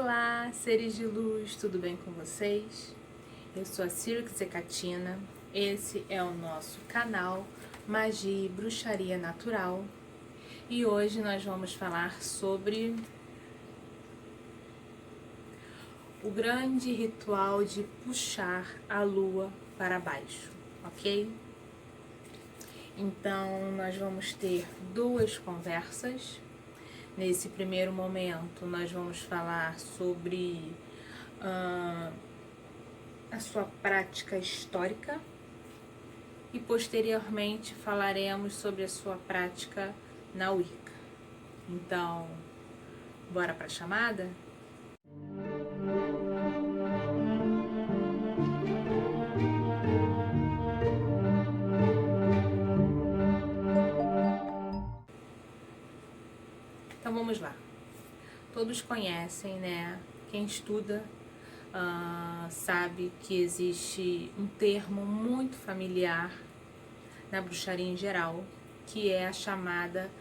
Olá, seres de luz, tudo bem com vocês? Eu sou a Cirque Zecatina, esse é o nosso canal Magia e Bruxaria Natural e hoje nós vamos falar sobre o grande ritual de puxar a lua para baixo, ok? Então nós vamos ter duas conversas. Nesse primeiro momento, nós vamos falar sobre a sua prática histórica e posteriormente falaremos sobre a sua prática na Wicca. Então, bora para a chamada? Então vamos lá. Todos conhecem, né? Quem estuda sabe que existe um termo muito familiar na bruxaria em geral, que é a chamada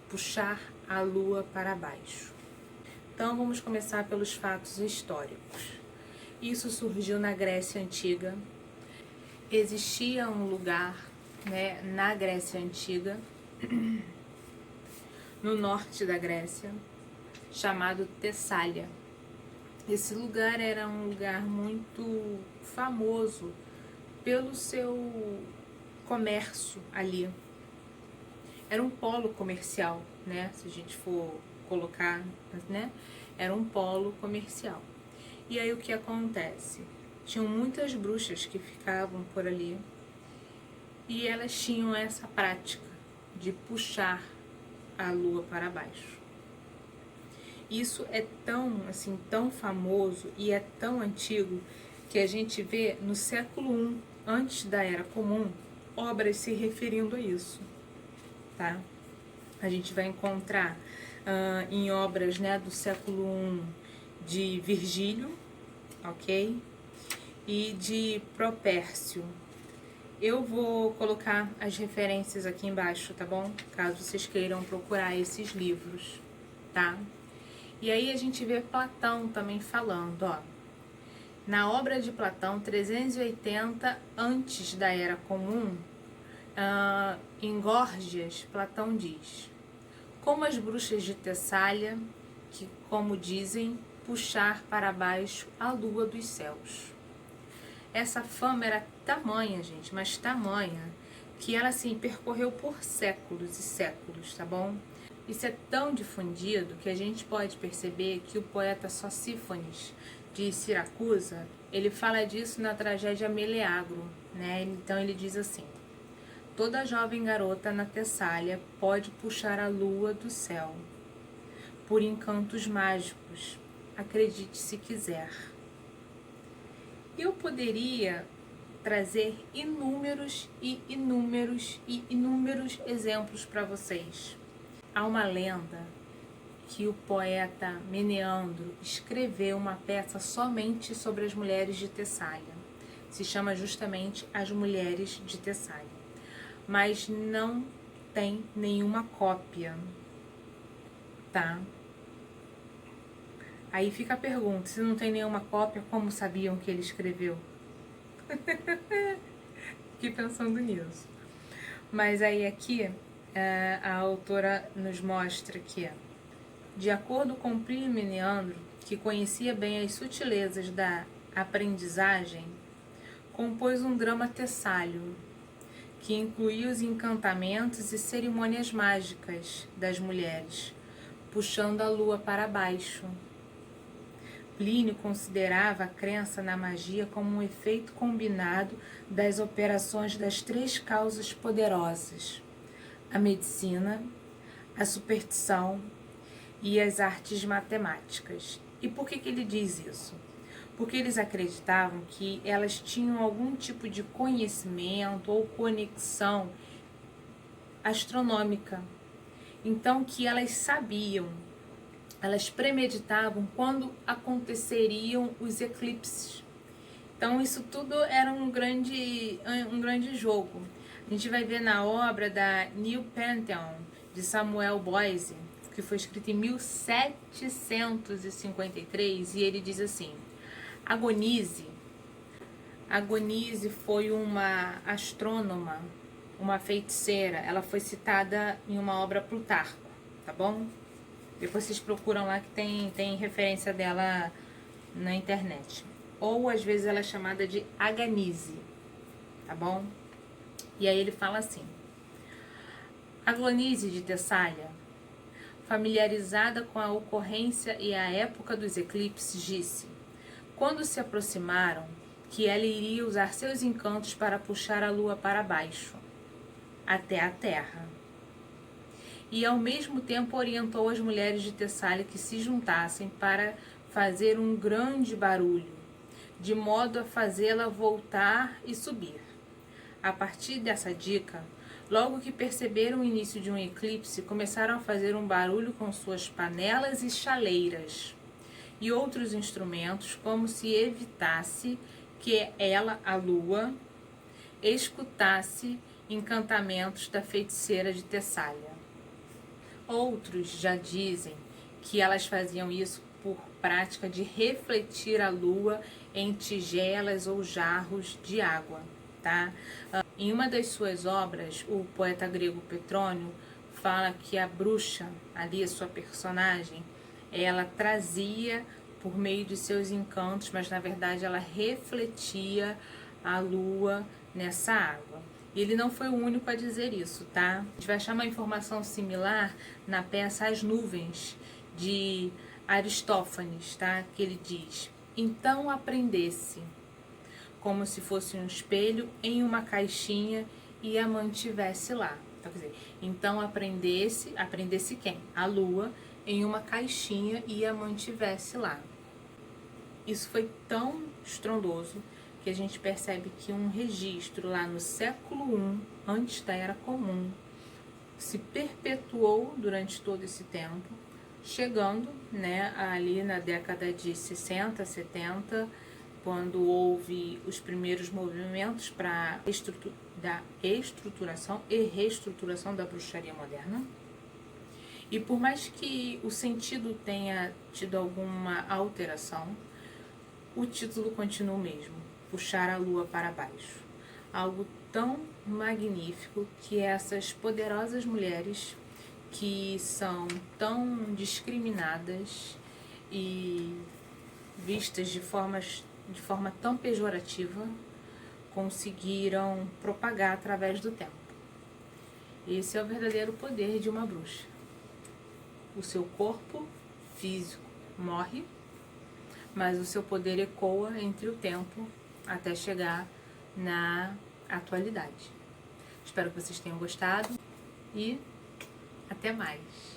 puxar a lua para baixo. Então vamos começar pelos fatos históricos. Isso surgiu na Grécia Antiga. Existia um lugar, né, na Grécia Antiga, no norte da Grécia, chamado Tessália. Esse lugar era um lugar muito famoso pelo seu comércio ali. Era um polo comercial, né? Se a gente for colocar, né? Era um polo comercial. E aí o que acontece? Tinham muitas bruxas que ficavam por ali e elas tinham essa prática de puxar a lua para baixo. Isso é tão, assim, tão famoso e é tão antigo que a gente vê no século I, antes da Era Comum, obras se referindo a isso, tá? A gente vai encontrar em obras, né, do século I de Virgílio, ok? E de Propércio. Eu vou colocar as referências aqui embaixo, tá bom? Caso vocês queiram procurar esses livros, tá? E aí a gente vê Platão também falando, ó. Na obra de Platão, 380 antes da Era Comum, em Górgias, Platão diz: como as bruxas de Tessália, que, como dizem, puxar para baixo a lua dos céus. Essa fama era tamanha, gente, mas tamanha, que ela, assim, percorreu por séculos e séculos, tá bom? Isso é tão difundido que a gente pode perceber que o poeta Sosífanes, de Siracusa, ele fala disso na tragédia Meleagro, né? Então ele diz assim: toda jovem garota na Tessália pode puxar a lua do céu, por encantos mágicos, acredite se quiser. Eu poderia trazer inúmeros exemplos para vocês. Há uma lenda que o poeta Meneandro escreveu uma peça somente sobre as mulheres de Tessália. Se chama justamente As Mulheres de Tessália. Mas não tem nenhuma cópia, tá? Aí fica a pergunta, se não tem nenhuma cópia, como sabiam que ele escreveu? Fiquei pensando nisso. Mas aí aqui, a autora nos mostra que, de acordo com Plínio Meneandro, que conhecia bem as sutilezas da aprendizagem, compôs um drama tessálio, que incluía os encantamentos e cerimônias mágicas das mulheres, puxando a lua para baixo. Plínio considerava a crença na magia como um efeito combinado das operações das três causas poderosas: a medicina, a superstição e as artes matemáticas. E por que ele diz isso? Porque eles acreditavam que elas tinham algum tipo de conhecimento ou conexão astronômica. Então, que elas sabiam, elas premeditavam quando aconteceriam os eclipses. Então, isso tudo era um grande jogo. A gente vai ver na obra da New Pantheon, de Samuel Boyce, que foi escrito em 1753, e ele diz assim: Agonise foi uma astrônoma, uma feiticeira. Ela foi citada em uma obra Plutarco, tá bom? Depois vocês procuram lá que tem referência dela na internet. Ou às vezes ela é chamada de Aganise, tá bom? E aí ele fala assim: Agonise de Tessália, familiarizada com a ocorrência e a época dos eclipses, disse, quando se aproximaram, que ela iria usar seus encantos para puxar a lua para baixo, até a terra. E ao mesmo tempo orientou as mulheres de Tessália que se juntassem para fazer um grande barulho, de modo a fazê-la voltar e subir. A partir dessa dica, logo que perceberam o início de um eclipse, começaram a fazer um barulho com suas panelas e chaleiras e outros instrumentos, como se evitasse que ela, a lua, escutasse encantamentos da feiticeira de Tessália. Outros já dizem que elas faziam isso por prática de refletir a lua em tigelas ou jarros de água, tá? Em uma das suas obras, o poeta grego Petrônio fala que a bruxa, ali a sua personagem, ela trazia por meio de seus encantos, mas na verdade ela refletia a lua nessa água. E ele não foi o único a dizer isso, tá? A gente vai achar uma informação similar na peça As Nuvens, de Aristófanes, tá? Que ele diz: então aprendesse, como se fosse um espelho em uma caixinha e a mantivesse lá. Então, quer dizer, então aprendesse quem? A lua, em uma caixinha e a mantivesse lá. Isso foi tão estrondoso que a gente percebe que um registro lá no século I, antes da Era Comum, se perpetuou durante todo esse tempo, chegando, né, ali na década de 60, 70, quando houve os primeiros movimentos para da estruturação e reestruturação da bruxaria moderna. E por mais que o sentido tenha tido alguma alteração, o título continua o mesmo: puxar a lua para baixo. Algo tão magnífico que essas poderosas mulheres, que são tão discriminadas e vistas de forma tão pejorativa, conseguiram propagar através do tempo. Esse é o verdadeiro poder de uma bruxa. O seu corpo físico morre, mas o seu poder ecoa entre o tempo até chegar na atualidade. Espero que vocês tenham gostado e até mais!